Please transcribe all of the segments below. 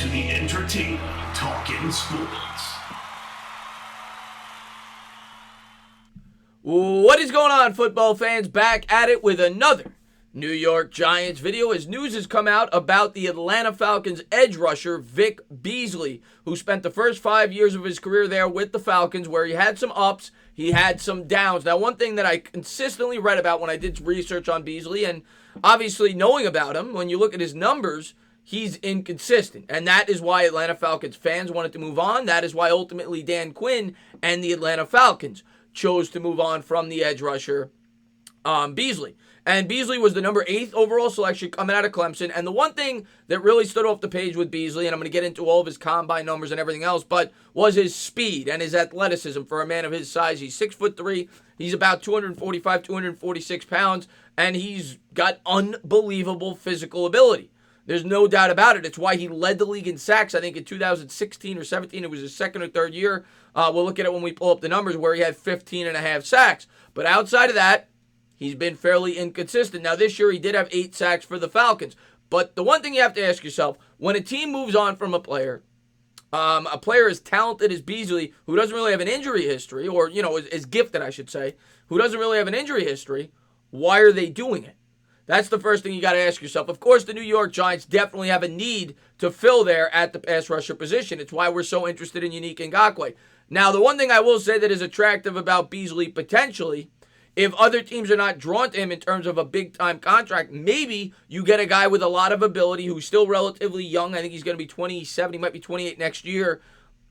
to the entertaining Talkin' Sports. What is going on, football fans? Back at it with another New York Giants video as news has come out about the Atlanta Falcons edge rusher Vic Beasley, who spent the first 5 years of his career there with the Falcons, where he had some ups, he had some downs. Now, one thing that I consistently read about when I did research on Beasley, and obviously knowing about him, when you look at his numbers, he's inconsistent. And that is why Atlanta Falcons fans wanted to move on. That is why ultimately Dan Quinn and the Atlanta Falcons chose to move on from the edge rusher, Beasley. And Beasley was the number 8 overall selection coming out of Clemson. And the one thing that really stood off the page with Beasley, and I'm going to get into all of his combine numbers and everything else, but was his speed and his athleticism for a man of his size. He's 6'3". He's about 245, 246 pounds, and he's got unbelievable physical ability. There's no doubt about it. It's why he led the league in sacks, I think, in 2016 or 17. It was his second or third year. We'll look at it when we pull up the numbers, where he had 15 and a half sacks. But outside of that, he's been fairly inconsistent. Now, this year, he did have 8 sacks for the Falcons. But the one thing you have to ask yourself, when a team moves on from a player as talented as Beasley, who doesn't really have an injury history, or, is gifted, I should say, who doesn't really have an injury history, why are they doing it? That's the first thing you got to ask yourself. Of course, the New York Giants definitely have a need to fill there at the pass rusher position. It's why we're so interested in Unique Ngakoue. Now, the one thing I will say that is attractive about Beasley potentially, if other teams are not drawn to him in terms of a big-time contract, maybe you get a guy with a lot of ability who's still relatively young. I think he's going to be 27. He might be 28 next year.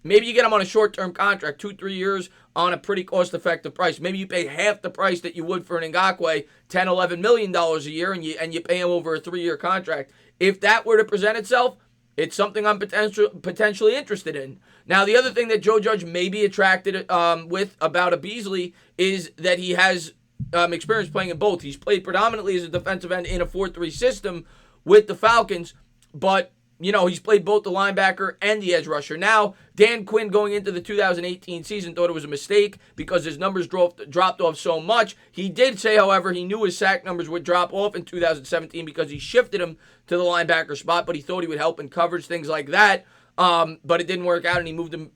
Maybe you get him on a short-term contract, 2-3 years on a pretty cost-effective price. Maybe you pay half the price that you would for an Ngakoue, $10-11 million a year, and you pay him over a 3-year contract. If that were to present itself, it's something I'm potentially interested in. Now, the other thing that Joe Judge may be attracted with about a Beasley is that he has experience playing in both. He's played predominantly as a defensive end in a 4-3 system with the Falcons, but he's played both the linebacker and the edge rusher. Now, Dan Quinn going into the 2018 season thought it was a mistake because his numbers dropped off so much. He did say, however, he knew his sack numbers would drop off in 2017 because he shifted him to the linebacker spot, but he thought he would help in coverage, things like that. But it didn't work out, and he moved him,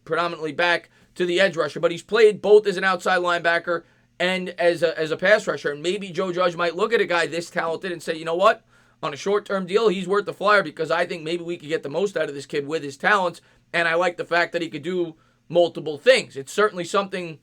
predominantly back to the edge rusher. But he's played both as an outside linebacker and as a pass rusher. And maybe Joe Judge might look at a guy this talented and say, you know what? On a short-term deal, he's worth the flyer because I think maybe we could get the most out of this kid with his talents, and I like the fact that he could do multiple things. It's certainly something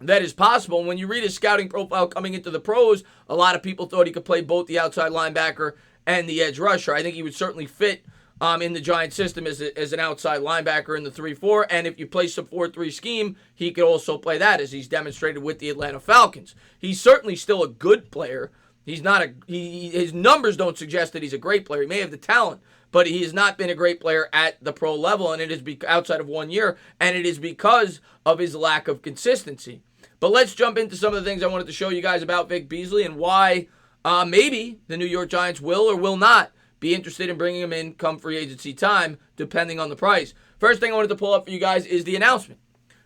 that is possible. And when you read his scouting profile coming into the pros, a lot of people thought he could play both the outside linebacker and the edge rusher. I think he would certainly fit in the Giants system as an outside linebacker in the 3-4, and if you play some 4-3 scheme, he could also play that, as he's demonstrated with the Atlanta Falcons. He's certainly still a good player. He's not his numbers don't suggest that he's a great player. He may have the talent, but he has not been a great player at the pro level, and it is outside of 1 year, and it is because of his lack of consistency. But let's jump into some of the things I wanted to show you guys about Vic Beasley and why maybe the New York Giants will or will not be interested in bringing him in come free agency time, depending on the price. First thing I wanted to pull up for you guys is the announcement.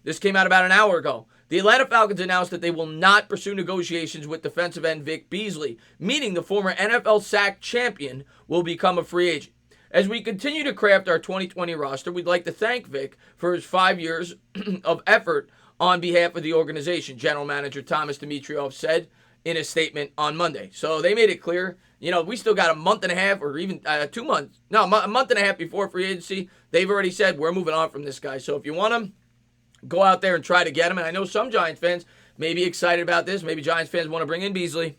This came out about an hour ago. The Atlanta Falcons announced that they will not pursue negotiations with defensive end Vic Beasley, meaning the former NFL sack champion will become a free agent. As we continue to craft our 2020 roster, we'd like to thank Vic for his 5 years of effort on behalf of the organization, General Manager Thomas Dimitrioff said in a statement on Monday. So they made it clear, we still got a month and a half or even 2 months. No, a month and a half before free agency. They've already said, we're moving on from this guy. So if you want him, go out there and try to get him. And I know some Giants fans may be excited about this. Maybe Giants fans want to bring in Beasley.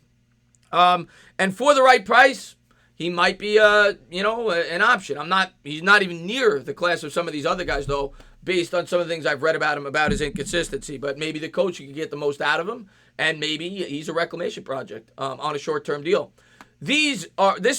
And for the right price, he might be, an option. He's not even near the class of some of these other guys, though, based on some of the things I've read about him, about his inconsistency. But maybe the coach can get the most out of him, and maybe he's a reclamation project on a short-term deal. This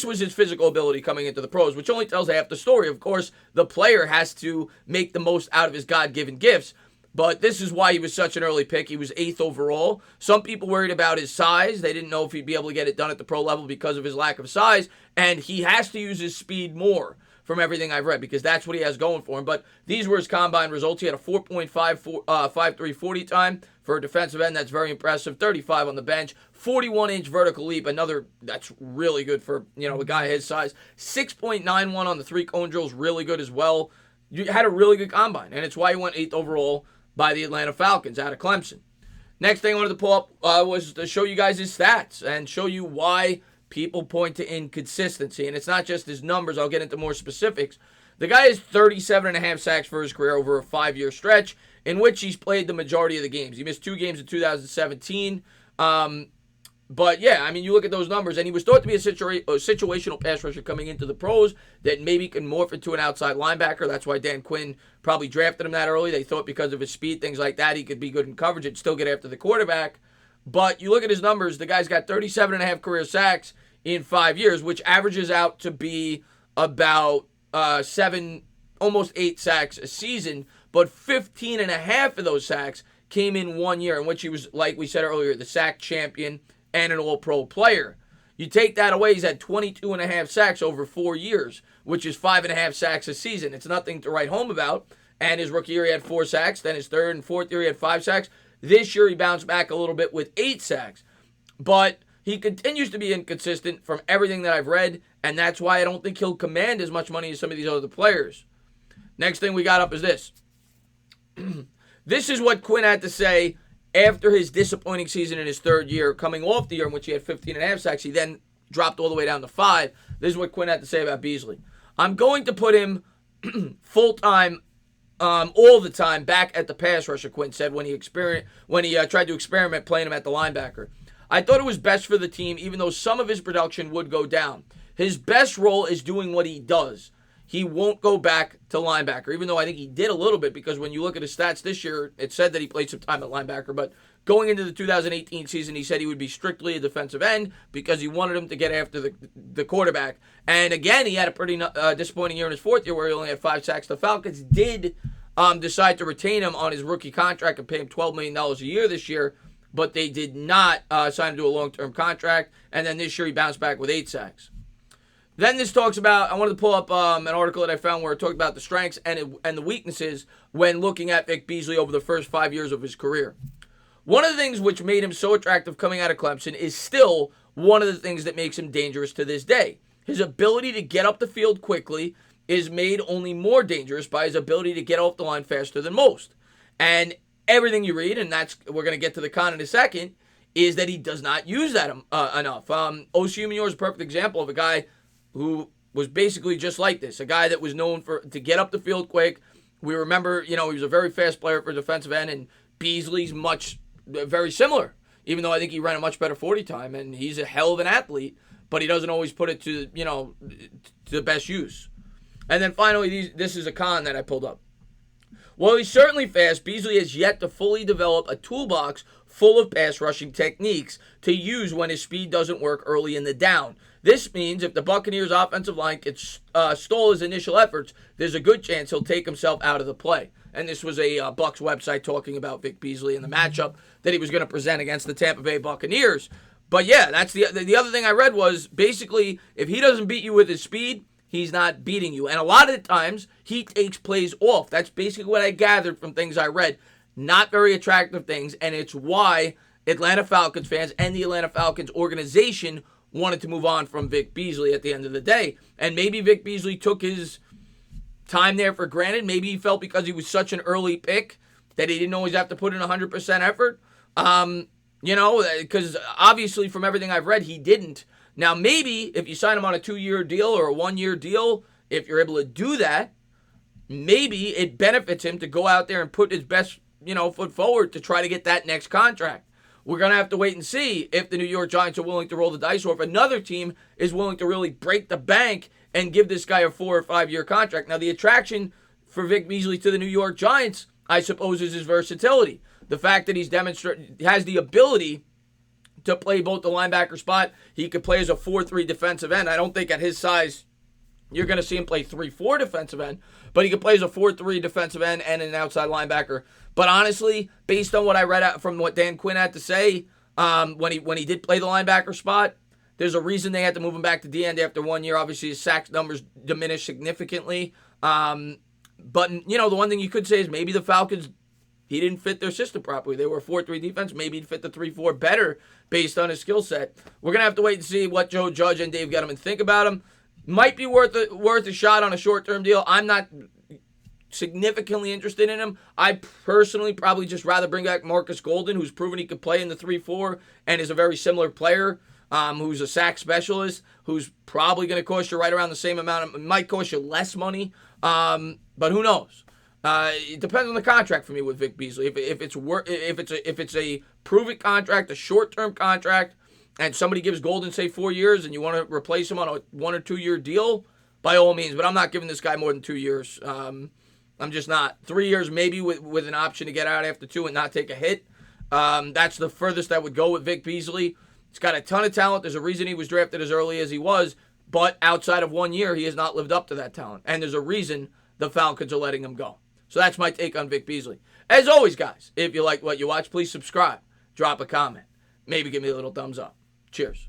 was his physical ability coming into the pros, which only tells half the story. Of course, the player has to make the most out of his God-given gifts. But this is why he was such an early pick. He was 8th overall. Some people worried about his size. They didn't know if he'd be able to get it done at the pro level because of his lack of size. And he has to use his speed more from everything I've read, because that's what he has going for him. But these were his combine results. He had a 4.53 40 time for a defensive end. That's very impressive. 35 on the bench. 41-inch vertical leap. Another that's really good for, a guy his size. 6.91 on the three-cone drills. Really good as well. You had a really good combine, and it's why he went 8th overall by the Atlanta Falcons out of Clemson. Next thing I wanted to pull up was to show you guys his stats and show you why people point to inconsistency. And it's not just his numbers. I'll get into more specifics. The guy has 37.5 sacks for his career over a 5-year stretch in which he's played the majority of the games. He missed 2 games in 2017. But yeah, I mean, you look at those numbers, and he was thought to be a situational pass rusher coming into the pros that maybe can morph into an outside linebacker. That's why Dan Quinn probably drafted him that early. They thought because of his speed, things like that, he could be good in coverage and still get after the quarterback. But you look at his numbers, the guy's got 37.5 career sacks in 5 years, which averages out to be about 7, almost 8 sacks a season. But 15.5 of those sacks came in 1 year, in which he was, like we said earlier, the sack champion and an all-pro player. You take that away, he's had 22.5 sacks over 4 years, which is 5.5 sacks a season. It's nothing to write home about. And his rookie year, he had 4 sacks. Then his third and fourth year, he had 5 sacks. This year, he bounced back a little bit with 8 sacks. But he continues to be inconsistent from everything that I've read, and that's why I don't think he'll command as much money as some of these other players. Next thing we got up is this. This is what Quinn had to say after his disappointing season in his third year, coming off the year in which he had 15.5 sacks. He then dropped all the way down to 5. This is what Quinn had to say about Beasley. I'm going to put him full-time, all the time, back at the pass rusher, Quinn said when he tried to experiment playing him at the linebacker. I thought it was best for the team, even though some of his production would go down. His best role is doing what he does. He won't go back to linebacker, even though I think he did a little bit, because when you look at his stats this year, it said that he played some time at linebacker. But going into the 2018 season, he said he would be strictly a defensive end because he wanted him to get after the quarterback. And again, he had a pretty disappointing year in his fourth year where he only had 5 sacks. The Falcons did decide to retain him on his rookie contract and pay him $12 million a year this year, but they did not sign him to a long-term contract. And then this year, he bounced back with 8 sacks. Then this talks about, I wanted to pull up an article that I found where it talked about the strengths and the weaknesses when looking at Vic Beasley over the first 5 years of his career. One of the things which made him so attractive coming out of Clemson is still one of the things that makes him dangerous to this day. His ability to get up the field quickly is made only more dangerous by his ability to get off the line faster than most. And everything you read, and we're going to get to the con in a second, is that he does not use that enough. OCU Manure is a perfect example of a guy who was basically just like this, a guy that was known to get up the field quick. We remember, he was a very fast player for defensive end, and Beasley's very similar, even though I think he ran a much better 40 time, and he's a hell of an athlete, but he doesn't always put it to the best use. And then finally, this is a con that I pulled up. While he's certainly fast, Beasley has yet to fully develop a toolbox full of pass rushing techniques to use when his speed doesn't work early in the down. This means if the Buccaneers' offensive line can stall his initial efforts, there's a good chance he'll take himself out of the play. And this was a Bucs website talking about Vic Beasley and the matchup that he was going to present against the Tampa Bay Buccaneers. But yeah, that's the other thing I read was basically if he doesn't beat you with his speed, he's not beating you. And a lot of the times, he takes plays off. That's basically what I gathered from things I read. Not very attractive things, and it's why Atlanta Falcons fans and the Atlanta Falcons organization wanted to move on from Vic Beasley at the end of the day. And maybe Vic Beasley took his time there for granted. Maybe he felt because he was such an early pick that he didn't always have to put in 100% effort. Because obviously from everything I've read, he didn't. Now, maybe if you sign him on a 2-year deal or a 1-year deal, if you're able to do that, maybe it benefits him to go out there and put his best, foot forward to try to get that next contract. We're going to have to wait and see if the New York Giants are willing to roll the dice or if another team is willing to really break the bank and give this guy a 4 or 5 year contract. Now, the attraction for Vic Beasley to the New York Giants, I suppose, is his versatility. The fact that he has the ability to play both the linebacker spot. He could play as a 4-3 defensive end. I don't think at his size you're going to see him play 3-4 defensive end, but he could play as a 4-3 defensive end and an outside linebacker. But honestly, based on what I read out from what Dan Quinn had to say, when he did play the linebacker spot, There's a reason they had to move him back to D end after 1 year. Obviously, his sack numbers diminished significantly. But, the one thing you could say is maybe the Falcons, he didn't fit their system properly. They were a 4-3 defense. Maybe he'd fit the 3-4 better based on his skill set. We're going to have to wait and see what Joe Judge and Dave Gettleman think about him. Might be worth a shot on a short-term deal. I'm not significantly interested in him. I personally probably just rather bring back Marcus Golden, who's proven he could play in the 3-4 and is a very similar player, who's a sack specialist, who's probably going to cost you right around the same amount. It might cost you less money, but who knows? It depends on the contract for me with Vic Beasley. If it's a prove it contract, a short-term contract, and somebody gives Golden, say, 4 years, and you want to replace him on a 1 or 2 year deal, by all means. But I'm not giving this guy more than 2 years. I'm just not. 3 years maybe with an option to get out after 2 and not take a hit. That's the furthest I would go with Vic Beasley. He's got a ton of talent. There's a reason he was drafted as early as he was. But outside of 1 year, he has not lived up to that talent. And there's a reason the Falcons are letting him go. So that's my take on Vic Beasley. As always, guys, if you like what you watch, please subscribe. Drop a comment. Maybe give me a little thumbs up. Cheers.